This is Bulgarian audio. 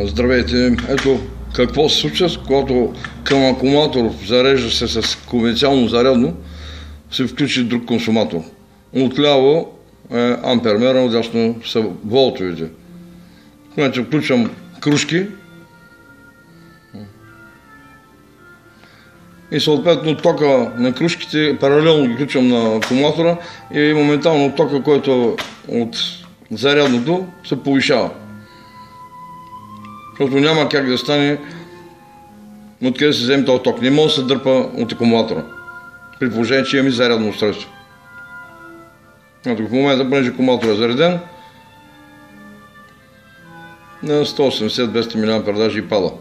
Здравейте! Ето какво се случва, когато към акумулатор зарежда се с конвенционално зарядно, се включи друг консуматор. Отляво е ампермера, отдясно са волтовете. В момента включвам кружки и съответно тока на кружките паралелно ги включвам на акумулатора и моментално тока, който от зарядното се повишава. Защото няма как да стане откъде се вземе този ток. Не може да се дърпа от акумулатора. При положение, че имаме зарядно устройство. В момента, понеже акумулатор е зареден, на 180-200 мА даже и пада.